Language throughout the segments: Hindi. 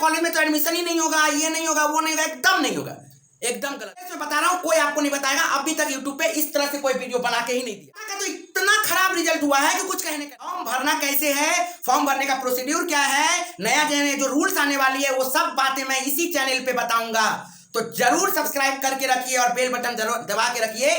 कॉलेज में तो एडमिशन ही नहीं होगा, ये नहीं होगा, वो नहीं होगा, एकदम नहीं होगा, एकदम गलत। मैं बता रहा हूँ, कोई आपको नहीं बताएगा। अभी तक यूट्यूब पे इस तरह से कोई वीडियो बना के ही नहीं दिया। तो इतना खराब रिजल्ट हुआ है कि कुछ कहने का। फॉर्म भरना कैसे है, फॉर्म भरने का प्रोसीड्यूर क्या है, नया जो रूल्स आने वाली है, वो सब बातें मैं इसी चैनल पे बताऊंगा। तो जरूर सब्सक्राइब करके रखिए और बेल बटन जरूर दबा के रखिए।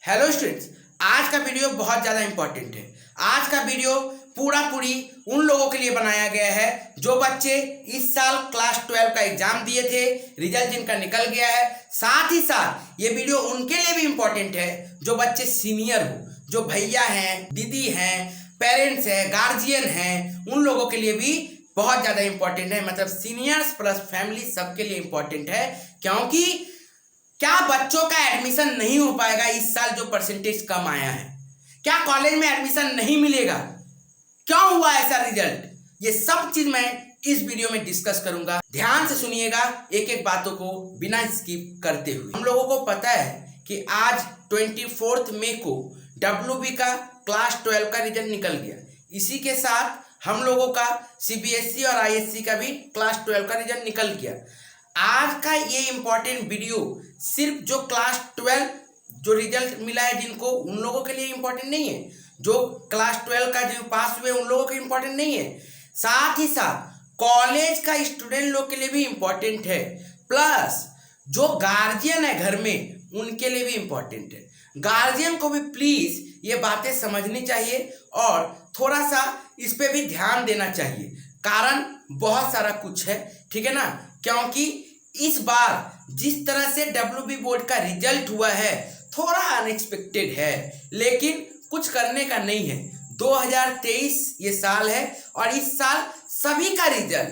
हेलो स्टूडेंट्स, आज का वीडियो बहुत ज्यादा इंपॉर्टेंट है। आज का वीडियो पूरी उन लोगों के लिए बनाया गया है जो बच्चे इस साल क्लास 12 का एग्जाम दिए थे, रिजल्ट जिनका निकल गया है। साथ ही साथ ये वीडियो उनके लिए भी इंपॉर्टेंट है जो बच्चे सीनियर हो, जो भैया हैं, दीदी हैं, पेरेंट्स हैं, गार्जियन हैं, उन लोगों के लिए भी बहुत ज्यादा इंपॉर्टेंट है। मतलब सीनियर्स प्लस फैमिली सबके लिए इंपॉर्टेंट है। क्योंकि क्या बच्चों का एडमिशन नहीं हो पाएगा इस साल जो परसेंटेज कम आया है? क्या कॉलेज में एडमिशन नहीं मिलेगा? क्यों हुआ ऐसा रिजल्ट? ये सब चीज मैं इस वीडियो में डिस्कस करूंगा। ध्यान से सुनिएगा एक एक बातों को बिना स्किप करते हुए। हम लोगों को पता है कि आज 24 मई को WB का क्लास 12 का रिजल्ट निकल गया। इसी के साथ हम लोगों का CBSE और ISC का भी क्लास 12 का रिजल्ट निकल गया। आज का ये इंपॉर्टेंट वीडियो सिर्फ जो क्लास 12 जो रिजल्ट मिला है जिनको, उन लोगों के लिए इंपॉर्टेंट नहीं है। जो क्लास 12 का जो पास हुए उन लोगों के इंपॉर्टेंट नहीं है। साथ ही साथ कॉलेज का स्टूडेंट लोग के लिए भी इंपॉर्टेंट है। प्लस जो गार्जियन है घर में उनके लिए भी इंपॉर्टेंट है। गार्जियन को भी प्लीज ये बातें समझनी चाहिए और थोड़ा सा इस पे भी ध्यान देना चाहिए। कारण बहुत सारा कुछ है, ठीक है ना। क्योंकि इस बार जिस तरह से WB बोर्ड का रिजल्ट हुआ है थोड़ा अनएक्सपेक्टेड है, लेकिन कुछ करने का नहीं है। 2023 ये साल है और इस साल सभी का रिजल्ट,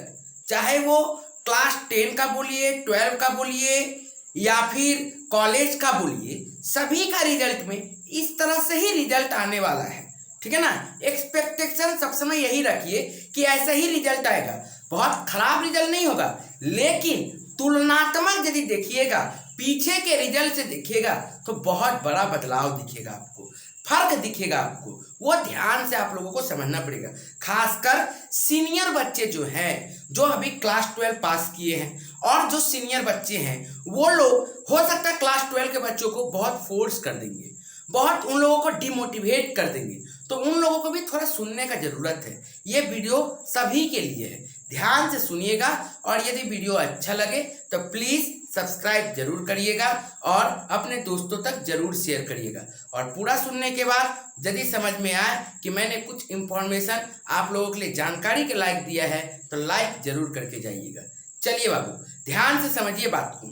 चाहे वो क्लास 10 का बोलिए, 12 का बोलिए या फिर कॉलेज का बोलिए, सभी का रिजल्ट में इस तरह से ही रिजल्ट आने वाला है, ठीक है ना। एक्सपेक्टेशन सब समय यही रखिए कि ऐसा ही रिजल्ट आएगा। बहुत खराब रिजल्ट नहीं होगा, लेकिन तुलनात्मक यदि देखिएगा, पीछे के रिजल्ट से देखिएगा तो बहुत बड़ा बदलाव दिखेगा आपको, फर्क दिखेगा आपको। वो ध्यान से आप लोगों को समझना पड़ेगा। खासकर सीनियर बच्चे जो हैं, जो अभी क्लास 12 पास किए हैं, और जो सीनियर बच्चे हैं वो लोग हो सकता है क्लास 12 के बच्चों को बहुत फोर्स कर देंगे, बहुत उन लोगों को डिमोटिवेट कर देंगे। तो उन लोगों को भी थोड़ा सुनने का जरूरत है। ये वीडियो सभी के लिए है, ध्यान से सुनिएगा। और यदि वीडियो अच्छा लगे तो प्लीज सब्सक्राइब जरूर करिएगा और अपने दोस्तों तक जरूर शेयर करिएगा। और पूरा सुनने के बाद यदि समझ में आए कि मैंने कुछ इंफॉर्मेशन आप लोगों के लिए जानकारी के लायक दिया है तो लाइक जरूर करके जाइएगा। चलिए बाबू, ध्यान से समझिए बात को।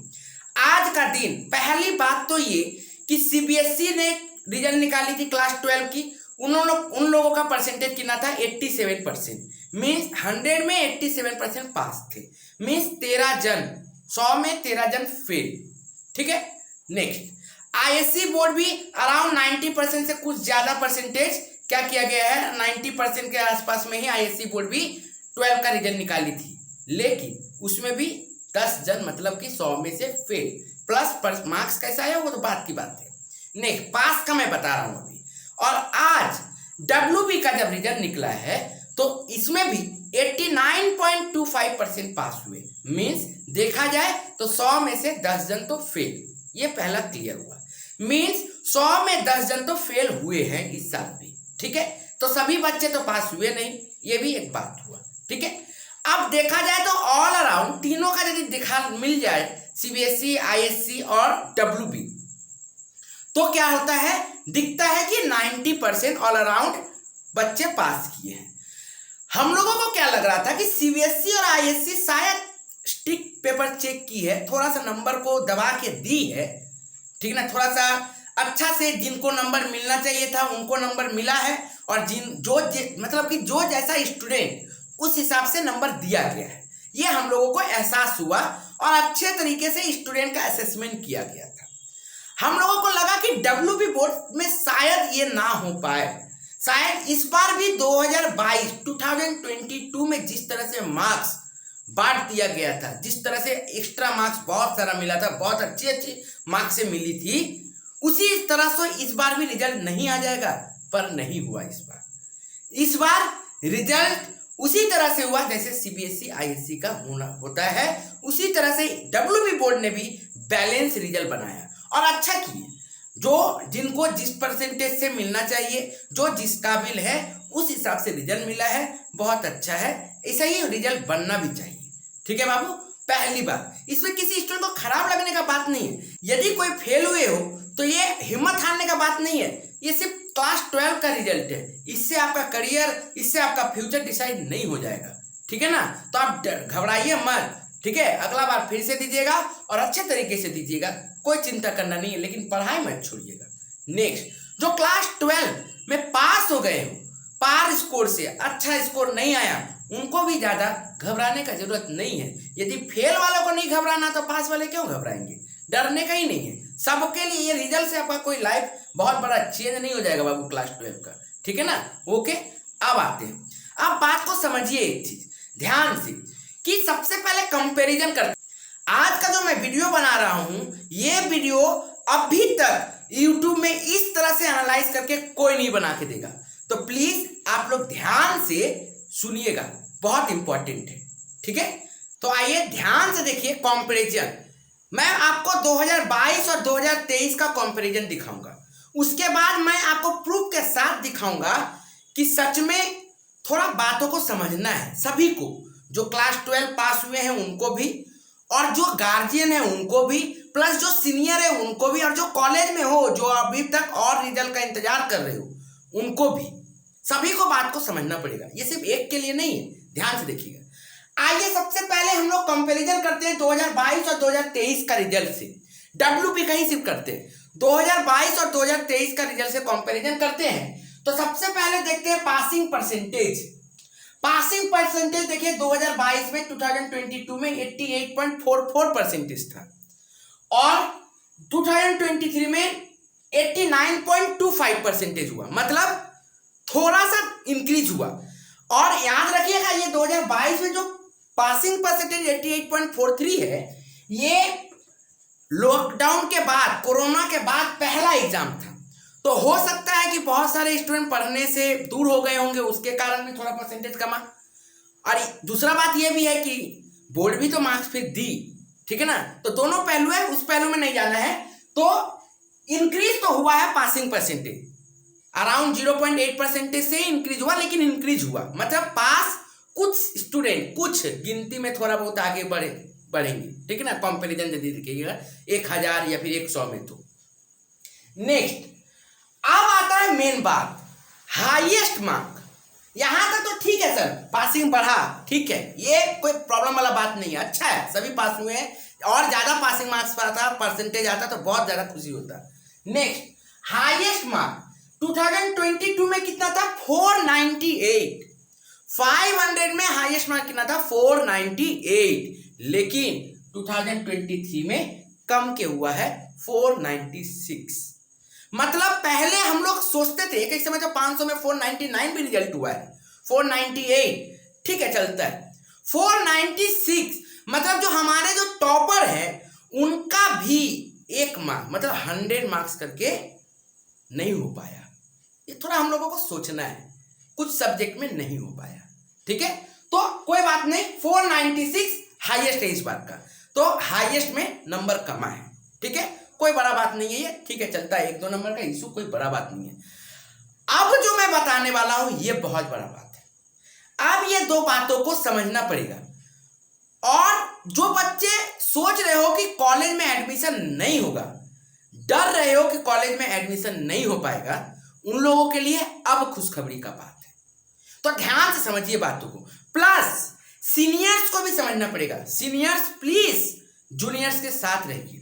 आज का दिन, पहली बात तो ये कि CBSE ने रिजल्ट निकाली थी क्लास 12 की। उन लोगों का परसेंटेज कितना था? 87%। मीन्स 100 में 87% पास थे। मीन्स 13 जन, 100 में 13 जन फेल, ठीक है। नेक्स्ट ISC बोर्ड भी अराउंड 90% से कुछ ज्यादा परसेंटेज क्या किया गया है, 90% के आसपास में ही ISC बोर्ड भी 12 का रिजल्ट निकाली थी। लेकिन उसमें भी 10 जन, मतलब कि 100 में से फेल। प्लस मार्क्स कैसा आया वो तो बात की बात है। नेक्स्ट पास का मैं बता रहा हूं अभी। और आज WB का जब रिजल्ट निकला है तो इसमें भी 89.25% पास हुए। मीन्स देखा जाए तो 100 में से 10 जन तो फेल। ये पहला क्लियर हुआ। मीन्स 100 में 10 जन तो फेल हुए हैं इस साल भी, ठीक है। तो सभी बच्चे तो पास हुए नहीं, ये भी एक बात हुआ, ठीक है। अब देखा जाए तो ऑल अराउंड तीनों का यदि दिखा मिल जाए, CBSE, ISC और WB, तो क्या होता है, दिखता है कि 90% ऑल अराउंड बच्चे पास किए हैं। हम लोगों को क्या लग रहा था कि CBSE और ISC शायद स्टिक पेपर चेक की है, थोड़ा सा नंबर को दबा के दी है, ठीक ना। थोड़ा सा अच्छा से जिनको नंबर मिलना चाहिए था उनको नंबर मिला है, और मतलब कि जो जैसा स्टूडेंट उस हिसाब से नंबर दिया गया है, ये हम लोगों को एहसास हुआ और अच्छे तरीके से स्टूडेंट का असेसमेंट किया गया था। हम लोगों को लगा कि WB बोर्ड में शायद ये ना हो पाए। शायद इस बार भी 2022 में जिस तरह से मार्क्स बांट दिया गया था, जिस तरह से एक्स्ट्रा मार्क्स बहुत सारा मिला था, बहुत अच्छी मार्क्स से मिली थी, उसी तरह से इस बार भी रिजल्ट नहीं आ जाएगा। पर नहीं हुआ। इस बार रिजल्ट उसी तरह से हुआ जैसे सीबीएसई आईएससी का होता है, उसी तरह से डब्ल्यूबी बोर्ड ने भी बैलेंस रिजल्ट बनाया और अच्छा किए। जो जिनको जिस परसेंटेज से मिलना चाहिए, जो जिस काबिल है उस हिसाब से रिजल्ट मिला है, बहुत अच्छा है। ऐसा ही रिजल्ट बनना भी चाहिए। ठीक है बाबू, पहली बात, इसमें किसी स्टूडेंट को खराब लगने का बात नहीं है। यदि कोई फेल हुए हो तो ये हिम्मत हारने का बात नहीं है, ये सिर्फ क्लास 12 का रिजल्ट है। इससे आपका करियर, इससे आपका फ्यूचर डिसाइड नहीं हो जाएगा। ठीक है ना, तो आप घबराइए मत। ठीक है, अगला बार फिर से दीजिएगा और अच्छे तरीके से दीजिएगा, कोई चिंता करना नहीं है, लेकिन पढ़ाई मत छोड़िएगा। नेक्स्ट, जो क्लास 12 में पास हो गए हो पार स्कोर से, अच्छा स्कोर नहीं आया, उनको भी ज्यादा घबराने का जरूरत नहीं है। यदि फेल वालों को नहीं घबराना तो पास वाले क्यों घबराएंगे? डरने का ही नहीं है। सबके लिए ये रिजल्ट से आपका कोई लाइफ बहुत बड़ा चेंज नहीं हो जाएगा बाबू क्लास 12 का। ठीक है ना, ओके। अब आते हैं, अब बात को समझिए एक चीज ध्यान से, कि सबसे पहले कंपैरिजन करते। आज का जो मैं वीडियो बना रहा हूं, ये वीडियो अभी तक यूट्यूब में इस तरह से एनालाइज करके कोई नहीं बना के देगा। तो प्लीज आप लोग ध्यान से सुनिएगा, बहुत इंपॉर्टेंट है। ठीक है, तो आइए ध्यान से देखिए कंपैरिजन। मैं आपको 2022 और 2023 का कंपैरिजन दिखाऊंगा। उसके बाद मैं आपको प्रूफ के साथ दिखाऊंगा कि सच में थोड़ा बातों को समझना है सभी को, जो क्लास 12 पास हुए हैं उनको भी, और जो गार्जियन है उनको भी, प्लस जो सीनियर है उनको भी, और जो कॉलेज में हो, जो अभी तक और रिजल्ट का इंतजार कर रहे हो उनको भी। सभी को बात को समझना पड़ेगा, ये सिर्फ एक के लिए नहीं है। ध्यान से देखिएगा। आइए सबसे पहले हम लोग कंपैरिजन करते हैं 2022 और 2023 का रिजल्ट से। डब्ल्यूपी का ही सिर्फ करते हैं, 2022 और 2023 का रिजल्ट से कंपैरिजन करते हैं। तो सबसे पहले देखते हैं पासिंग परसेंटेज। पासिंग परसेंटेज देखिए 2022 में 2022 में 88.44% था और 2023 में 89.25% हुआ, मतलब थोड़ा सा इंक्रीज हुआ। और याद रखिएगा ये 2022 में जो पासिंग परसेंटेज 88.43 है, ये लॉकडाउन के बाद, कोरोना के बाद पहला एग्जाम था। तो हो सकता है कि बहुत सारे स्टूडेंट पढ़ने से दूर हो गए होंगे, उसके कारण भी थोड़ा परसेंटेज कमा। और दूसरा बात यह भी है कि बोर्ड भी तो मार्क्स फिर दी। ठीक है ना, तो दोनों पहलू है, उस पहलू में नहीं जाना है। तो इंक्रीज तो हुआ है पासिंग परसेंटेज, अराउंड 0.8% से इंक्रीज हुआ, लेकिन इंक्रीज हुआ, मतलब पास कुछ स्टूडेंट कुछ गिनती में थोड़ा बहुत आगे बढ़ेंगे। ठीक है ना, कंपैरिजन यदि देखिएगा 1000 या फिर 100 में। तो नेक्स्ट, अब आता है मेन बात, हाईएस्ट मार्क। यहां तक तो ठीक है सर, पासिंग बढ़ा, ठीक है, ये कोई प्रॉब्लम वाला बात नहीं है, अच्छा है, सभी पास हुए हैं। और ज्यादा पासिंग मार्क्स पर आता, परसेंटेज आता तो बहुत ज्यादा खुशी होता। नेक्स्ट, हाईएस्ट मार्क 2022 में कितना था? 498। 500 में हाईएस्ट मार्क कितना था? 498। लेकिन 2023 में कम के हुआ है 496। मतलब पहले हम लोग सोचते थे एक समय तो 500 में 499 भी रिजल्ट हुआ है, 498 ठीक है चलता है, 496 मतलब जो हमारे जो टॉपर है उनका भी एक मार्क, मतलब 100 मार्क्स करके नहीं हो पाया। ये थोड़ा हम लोगों को सोचना है, कुछ सब्जेक्ट में नहीं हो पाया। ठीक है, तो कोई बात नहीं, 496 हाईएस्ट है इस बार का, तो हाईएस्ट में नंबर कमा है। ठीक है, कोई बड़ा बात नहीं है ये, ठीक है चलता है, 1-2 नंबर का इशू, कोई बड़ा बात नहीं है। अब जो मैं बताने वाला हूं ये बहुत बड़ा बात है। अब ये दो बातों को समझना पड़ेगा। और जो बच्चे सोच रहे हो कि कॉलेज में एडमिशन नहीं होगा, डर रहे हो कि कॉलेज में एडमिशन नहीं हो पाएगा, उन लोगों के लिए अब खुशखबरी का बात है। तो ध्यान से समझिए बातों को, प्लस सीनियर्स को भी समझना पड़ेगा। सीनियर्स प्लीज जूनियर्स के साथ रहिए,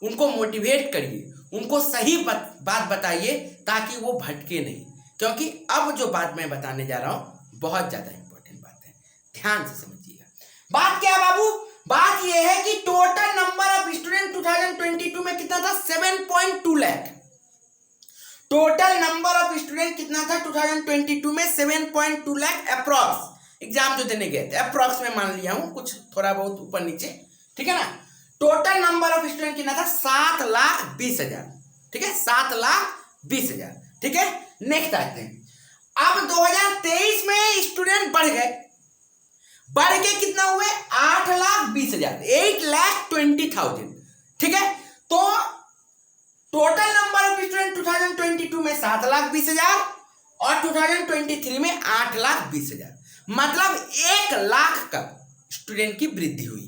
उनको मोटिवेट करिए, उनको सही बात बताइए ताकि वो भटके नहीं, क्योंकि अब जो बात मैं बताने जा रहा हूं बहुत ज्यादा इंपॉर्टेंट बात है, ध्यान से समझिएगा। बात क्या है बाबू? बात यह है कि टोटल नंबर ऑफ स्टूडेंट 2022 में कितना था? 7.2 lakh. Total number of student कितना था 2022 में? 7.2 लाख अप्रॉक्स। एग्जाम जो देने गए थे अप्रॉक्स में मान लिया हूं, कुछ थोड़ा बहुत ऊपर नीचे, ठीक है ना। टोटल नंबर ऑफ स्टूडेंट कितना था? 7,20,000। ठीक है, 7,20,000। ठीक है, नेक्स्ट आते हैं। अब 2023 में स्टूडेंट बढ़ गए, बढ़ के कितना हुए 8,20,000, 8,20,000। ठीक है, तो टोटल नंबर ऑफ स्टूडेंट 2022 में 7,20,000 और 2023 में 8,20,000, मतलब 1,00,000 का स्टूडेंट की वृद्धि हुई।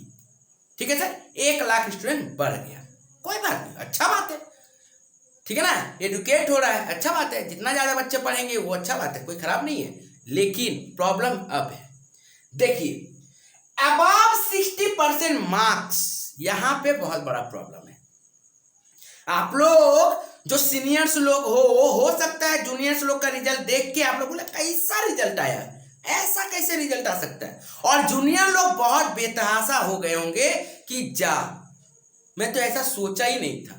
ठीक है सर, 1,00,000 स्टूडेंट बढ़ गया, कोई बात नहीं, अच्छा बात है। ठीक है ना, एडुकेट हो रहा है, अच्छा बात है, जितना ज्यादा बच्चे पढ़ेंगे वो अच्छा बात है, कोई खराब नहीं है। लेकिन प्रॉब्लम अब है, देखिए अबव 60% मार्क्स, यहां पे बहुत बड़ा प्रॉब्लम है। आप लोग जो सीनियर्स लोग हो सकता है जूनियर्स लोग का रिजल्ट देख के आप लोग बोले कैसा रिजल्ट आया, ऐसा कैसे रिजल्ट आ सकता है, और जूनियर लोग बहुत बेतहासा हो गए होंगे कि जा मैं तो ऐसा सोचा ही नहीं था।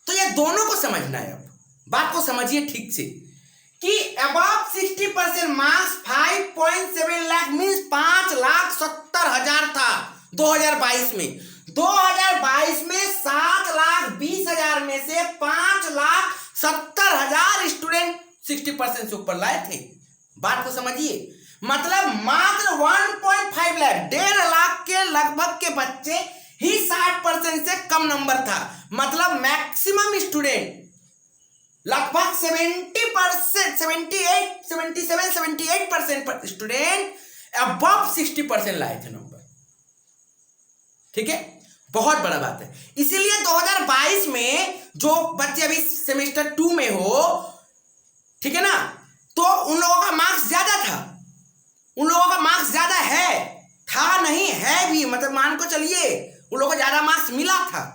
तो ये दोनों को समझना है, अब बात को समझिए ठीक से कि अबव 60% मार्क्स 5.7 लाख मीन्स 5,70,000 था 2022 में। 2022 में 7,20,000 में से 5,70,000 स्टूडेंट 60% से ऊपर लाए थे। बात को समझिए, मतलब मात्र 1.5 लाख, 1.5 लाख के लगभग के बच्चे ही 60% से कम नंबर था। मतलब मैक्सिमम स्टूडेंट लगभग 70%, 78% स्टूडेंट अबव 60% लाए थे नंबर। ठीक है, बहुत बड़ा बात है। इसीलिए 2022 में जो बच्चे अभी सेमेस्टर 2 में हो, ठीक है ना, तो उन लोगों का मार्क्स ज्यादा था, उन लोगों का मार्क्स ज्यादा है, था नहीं है भी, मतलब मान को चलिए उन लोगों को ज्यादा मार्क्स मिला था।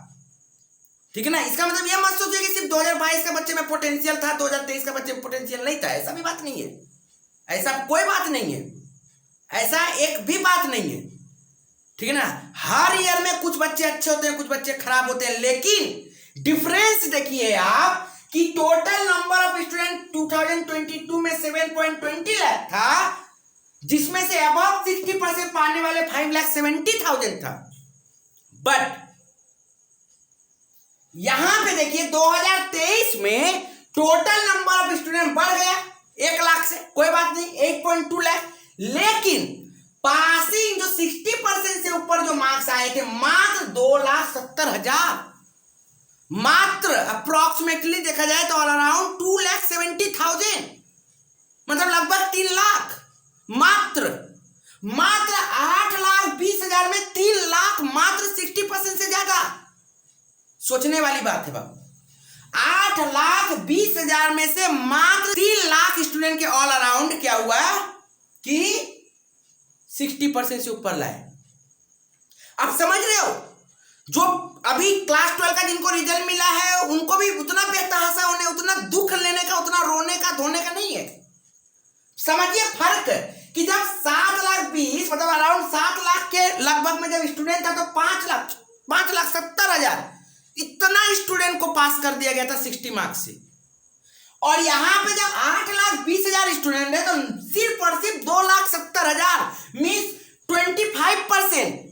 ठीक है ना, इसका मतलब ये मत सोचिए कि सिर्फ 2022 का बच्चे में पोटेंशियल था, 2023 का बच्चे में पोटेंशियल नहीं था, ऐसा भी बात नहीं है, ऐसा कोई बात नहीं है, ऐसा एक भी बात नहीं है। ठीक है ना, हर ईयर में कुछ बच्चे अच्छे होते हैं, कुछ बच्चे खराब होते हैं, लेकिन डिफरेंस देखिए आप कि टोटल नंबर ऑफ स्टूडेंट 2022 में 7.20 लाख था, जिसमें से अबव 60% पाने वाले 5,70,000 था। बट यहां पे देखिए 2023 में टोटल नंबर ऑफ स्टूडेंट बढ़ गया 1 लाख से, कोई बात नहीं, 8.2 लाख, लेकिन पासिंग जो 60% से ऊपर जो मार्क्स आए थे मात्र 2,70,000, मात्र अप्रोक्सीमेटली देखा जाए तो ऑल अराउंड 2,70,000, मतलब लगभग 3 लाख, मात्र 8,20,000 में 3 लाख, मात्र 60% से ज्यादा। सोचने वाली बात है बाबू, 8,20,000 में से मात्र 3 लाख स्टूडेंट के ऑल अराउंड क्या हुआ कि 60% से ऊपर लाए। आप समझ रहे हो, जो अभी क्लास 12 का जिनको रिजल्ट मिला है उनको भी उतना बेतहासा होने, उतना दुख लेने का, उतना रोने का धोने का नहीं है। समझिए फर्क कि जब 7,20,000 मतलब अराउंड 7 लाख के लगभग में जब स्टूडेंट था तो 5,70,000 इतना स्टूडेंट को पास कर दिया गया था 60 मार्क्स से, और यहां पे जब 8,20,000 स्टूडेंट है तो सिर्फ और सिर्फ 2,70,000 मीन्स 25%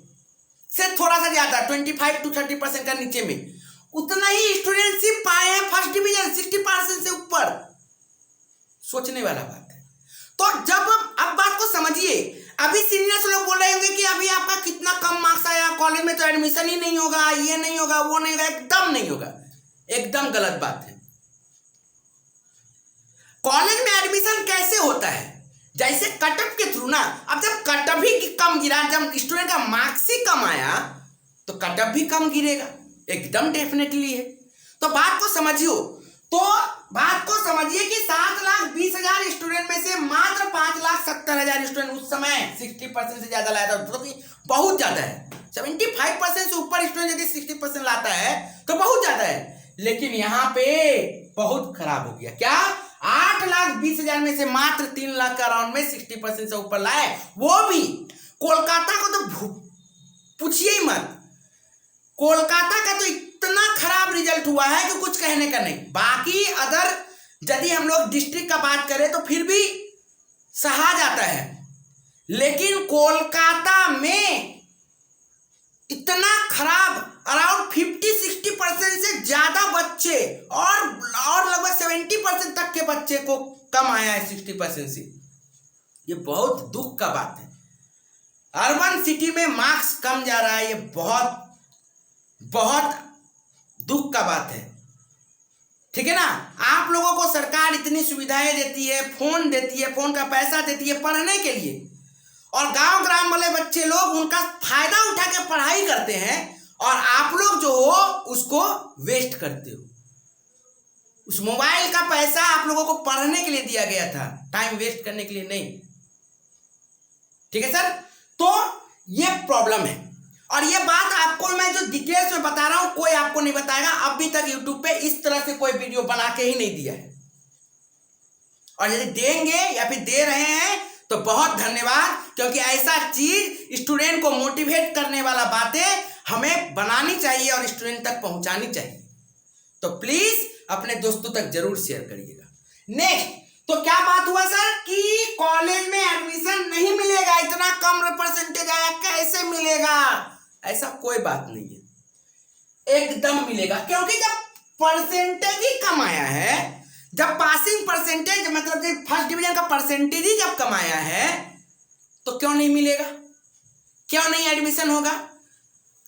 से थोड़ा सा ज्यादा, 25 to 30% का नीचे में उतना ही स्टूडेंट सिर्फ पाए हैं फर्स्ट डिवीजन 60% से ऊपर। सोचने वाला बात है। तो जब अब बात को समझिए, अभी सीनियर्स लोग बोल रहे होंगे कि अभी आपका कितना कम मार्क्स आया, कॉलेज में तो एडमिशन ही नहीं होगा, ये नहीं होगा, वो नहीं होगा, एकदम नहीं होगा, एकदम गलत बात है। कॉलेज में एडमिशन कैसे होता है, जैसे कटअप के थ्रू ना। अब जब कटअप ही कम गिरा, जब स्टूडेंट का मार्क्स ही कम आया तो कटअप भी कम गिरेगा, एकदम डेफिनेटली है। तो बात को समझियो, तो बात को समझिए कि 7,20,000 स्टूडेंट में से मात्र 5,70,000 स्टूडेंट उस समय 60% से ज्यादा लाया था, तो बहुत ज्यादा है। 75% से ऊपर स्टूडेंट यदि 60% लाता है तो बहुत ज्यादा है, लेकिन यहाँ पे बहुत खराब हो गया। क्या 8,20,000 में से मात्र 3 लाख का अराउंड में 60% से ऊपर लाए, वो भी कोलकाता को तो पूछिए ही मत। कोलकाता का तो इतना खराब रिजल्ट हुआ है कि कुछ कहने का नहीं। बाकी अदर यदि हम लोग डिस्ट्रिक्ट का बात करें तो फिर भी सहा जाता है, लेकिन कोलकाता में इतना खराब अराउंड 50-60% से ज्यादा बच्चे और लगभग 70% तक के बच्चे को कम आया है 60% से। ये बहुत दुख का बात है। अर्बन सिटी में मार्क्स कम जा रहा है, ये बहुत बहुत दुख का बात है। ठीक है ना, आप लोगों को सरकार इतनी सुविधाएं देती है, फोन देती है, फोन का पैसा देती है पढ़ने के लिए, और गांव ग्राम वाले बच्चे लोग उनका फायदा उठा के पढ़ाई करते हैं, और आप लोग जो हो उसको वेस्ट करते हो। उस मोबाइल का पैसा आप लोगों को पढ़ने के लिए दिया गया था, टाइम वेस्ट करने के लिए नहीं। ठीक है सर, तो ये प्रॉब्लम है, और ये बात आपको मैं जो डिटेल्स में बता रहा हूं कोई आपको नहीं बताएगा। अभी तक यूट्यूब पे इस तरह से कोई वीडियो बना के ही नहीं दिया है, और यदि देंगे या फिर दे रहे हैं तो बहुत धन्यवाद, क्योंकि ऐसा चीज स्टूडेंट को मोटिवेट करने वाला बातें हमें बनानी चाहिए और स्टूडेंट तक पहुंचानी चाहिए। तो प्लीज अपने दोस्तों तक जरूर शेयर करिएगा। नेक्स्ट, तो क्या बात हुआ सर कि कॉलेज में एडमिशन नहीं मिलेगा, इतना कम परसेंटेज आया, कैसे मिलेगा? ऐसा कोई बात नहीं है, एकदम मिलेगा। क्योंकि जब परसेंटेज ही कम आया है, जब पासिंग परसेंटेज मतलब कि फर्स्ट डिवीजन का परसेंटेज ही जब कम आया है, तो क्यों नहीं मिलेगा, क्यों नहीं एडमिशन होगा?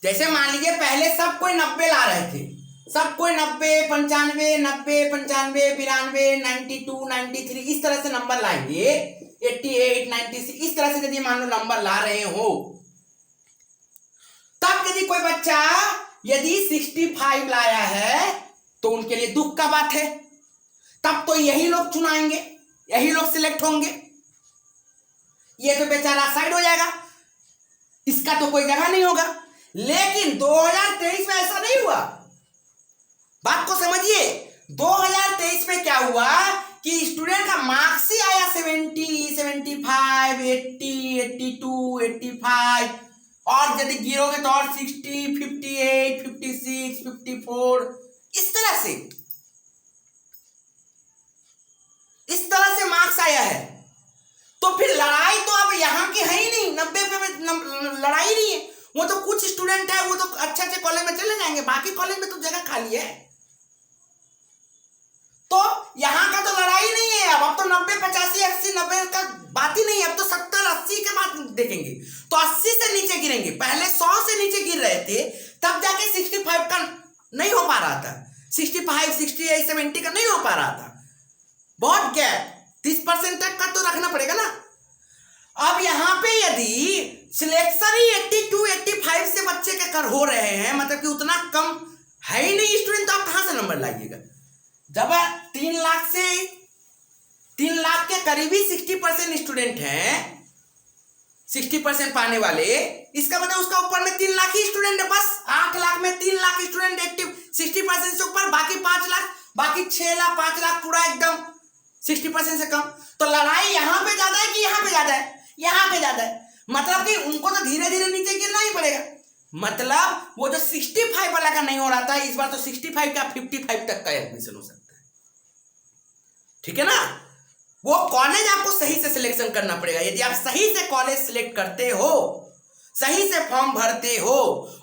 जैसे मान लीजिए पहले सब कोई 90 ला रहे थे, सब कोई 90, 95, 90, 95, 92, 92, 93 इस तरह से नंबर लाएंगे, 88, 96 इस तरह से यदि मान लो नंबर ला रहे हो, तब यदि कोई बच्चा यदि 65 लाया है तो उनके लिए दुख का बात है। तब तो यही लोग चुनाएंगे, यही लोग सिलेक्ट होंगे, ये तो बेचारा साइड हो जाएगा, इसका तो कोई जगह नहीं होगा। लेकिन 2023 में ऐसा नहीं हुआ, बात को समझिए। 2023 में क्या हुआ कि स्टूडेंट का मार्क्स ही आया 70, 75, 80, 82, 85, और यदि गिरोगे तो और 60, 58, 56, 54 इस तरह से मार्क्स आया है। तो फिर लड़ाई तो अब यहाँ की है ही नहीं, 90 पे लड़ाई नहीं है। वो तो कुछ स्टूडेंट है वो तो अच्छे अच्छे कॉलेज में चले जाएंगे, बाकी कॉलेज में तो जगह खाली है, तो यहाँ का तो लड़ाई नहीं है। अब तो 90, 85, 80, 90 का बात ही नहीं है, अब तो 70, 80 के बाद देखेंगे। तो 80 से नीचे गिरेंगे, पहले 100 से नीचे गिर रहे थे, तब जाके 65 का नहीं हो पा रहा था, 65, 68, 70 का नहीं हो पा रहा था, बहुत गैप 30% तक का तो रखना पड़ेगा ना। अब यहाँ पे यदि सिलेक्शन ही 82, 85 से बच्चे के कर हो रहे हैं, मतलब कि उतना कम है ही नहीं स्टूडेंट, तो आप कहां से नंबर लाइएगा? जब 3 लाख के करीबी 60% स्टूडेंट हैं, 60% पाने वाले, इसका मतलब उसका ऊपर में 3 लाख ही स्टूडेंट है, बस 8 लाख में 3 लाख स्टूडेंट एक्टिव, 60% से ऊपर, बाकी 5 लाख, बाकी 6 लाख, 5 लाख पूरा एकदम 60% से कम। तो लड़ाई यहाँ पे ज्यादा है कि यहाँ पे ज्यादा है? यहाँ पे ज्यादा है, मतलब कि उनको तो धीरे धीरे नीचे गिरना ही पड़ेगा। मतलब वो जो 65 वाला का नहीं हो रहा था, इस बार तो 65 का 55 तक का एडमिशन हो सकता है। ठीक है ना, वो कॉलेज आपको सही से सिलेक्शन करना पड़ेगा। यदि आप सही से कॉलेज सिलेक्ट करते हो, सही से फॉर्म भरते हो,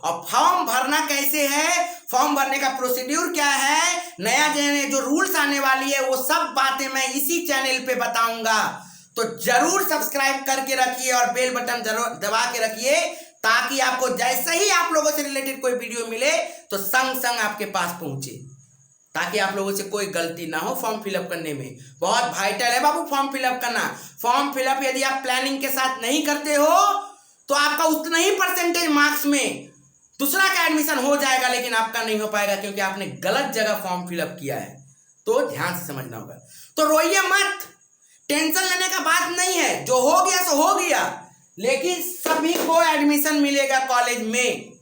और फॉर्म भरना कैसे है, फॉर्म भरने का प्रोसीड्यूर क्या है, नया जो रूल्स आने वाली है, वो सब बातें मैं इसी चैनल पे बताऊंगा। तो जरूर सब्सक्राइब करके रखिए और बेल बटन जरूर दबा के रखिए, ताकि आपको जैसे ही आप लोगों से रिलेटेड कोई वीडियो मिले तो संग संग आपके पास पहुंचे, ताकि आप लोगों से कोई गलती ना हो फॉर्म फिलअप करने में। बहुत वाइटल है बाबू फॉर्म फिलअप करना। फॉर्म फिलअप यदि आप प्लानिंग के साथ नहीं करते हो तो आपका उतना ही परसेंटेज मार्क्स में दूसरा का एडमिशन हो जाएगा, लेकिन आपका नहीं हो पाएगा, क्योंकि आपने गलत जगह फॉर्म फिलअप किया है। तो ध्यान से समझना होगा। तो रोइए मत, टेंशन लेने का बात नहीं है, जो हो गया सो हो गया, लेकिन सभी को एडमिशन मिलेगा कॉलेज में।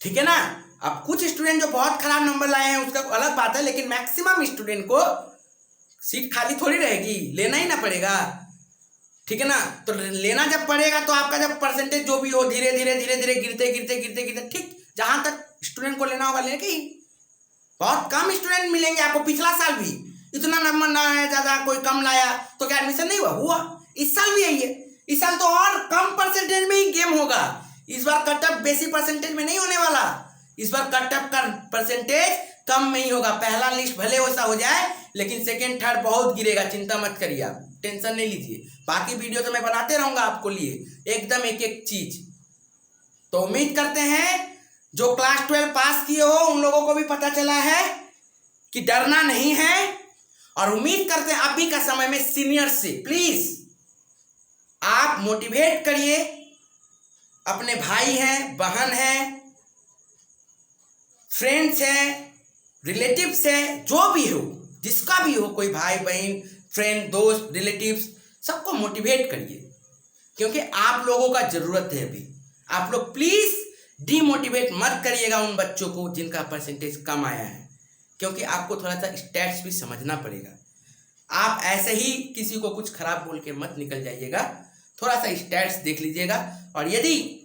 ठीक है ना। अब कुछ स्टूडेंट जो बहुत खराब नंबर लाए हैं उसका अलग बात है, लेकिन मैक्सिमम स्टूडेंट को सीट खाली थोड़ी रहेगी, लेना ही ना पड़ेगा। ठीक है ना। तो लेना जब पड़ेगा तो आपका जब परसेंटेज जो भी हो धीरे धीरे धीरे धीरे गिरते गिरते गिरते गिरते ठीक जहां तक स्टूडेंट को लेना होगा लेके ही। बहुत कम स्टूडेंट मिलेंगे आपको। पिछला साल भी इतना नंबर ना है, ज्यादा कोई कम लाया तो क्या एडमिशन नहीं हुआ? इस साल भी यही है। इस साल तो और कम परसेंटेज में ही गेम होगा। इस बार कटअप बेसी परसेंटेज में नहीं होने वाला। इस बार कटअप का परसेंटेज कम में ही होगा। पहला लिस्ट भले वैसा हो जाए, लेकिन सेकेंड थर्ड बहुत गिरेगा, चिंता मत करिए आप। टेंशन नहीं लीजिए, बाकी वीडियो तो मैं बनाते रहूंगा आपको लिए एकदम एक एक चीज। तो उम्मीद करते हैं जो क्लास 12 पास किए हो उन लोगों को भी पता चला है कि डरना नहीं है, और उम्मीद करते हैं अभी का समय में सीनियर से प्लीज आप मोटिवेट करिए, अपने भाई हैं, बहन हैं, फ्रेंड्स हैं, रिलेटिव्स हैं, जो भी हो, जिसका भी हो, कोई भाई बहन, फ्रेंड, दोस्त, रिलेटिव्स, सबको मोटिवेट करिए, क्योंकि आप लोगों का जरूरत है अभी। आप लोग प्लीज डीमोटिवेट मत करिएगा उन बच्चों को जिनका परसेंटेज कम आया है, क्योंकि आपको थोड़ा सा स्टैट्स भी समझना पड़ेगा। आप ऐसे ही किसी को कुछ खराब बोल के मत निकल जाइएगा, थोड़ा सा स्टैट्स देख लीजिएगा, और यदि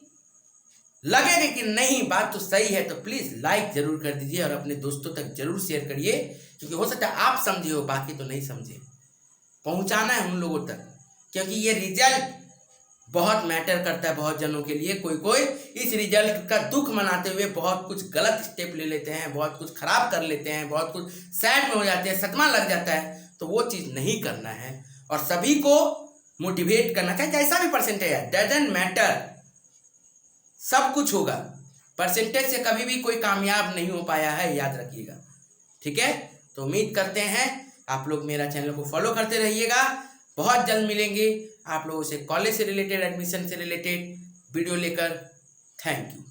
लगेगा कि नहीं बात तो सही है तो प्लीज लाइक जरूर कर दीजिए और अपने दोस्तों तक जरूर शेयर करिए, क्योंकि हो सकता है आप समझे हो, बाकी तो नहीं समझे। पहुंचाना है उन लोगों तक, क्योंकि ये रिजल्ट बहुत मैटर करता है बहुत जनों के लिए। कोई इस रिजल्ट का दुख मनाते हुए बहुत कुछ गलत स्टेप ले लेते हैं, बहुत कुछ खराब कर लेते हैं, बहुत कुछ सैड में हो जाते हैं, सदमा लग जाता है। तो वो चीज़ नहीं करना है, और सभी को मोटिवेट करना चाहिए, कैसा भी परसेंटेज है, डजंट मैटर, सब कुछ होगा। परसेंटेज से कभी भी कोई कामयाब नहीं हो पाया है, याद रखिएगा, ठीक है। तो उम्मीद करते हैं आप लोग मेरा चैनल को फॉलो करते रहिएगा। बहुत जल्द मिलेंगे आप लोगों से कॉलेज से रिलेटेड, एडमिशन से रिलेटेड वीडियो लेकर। Thank you.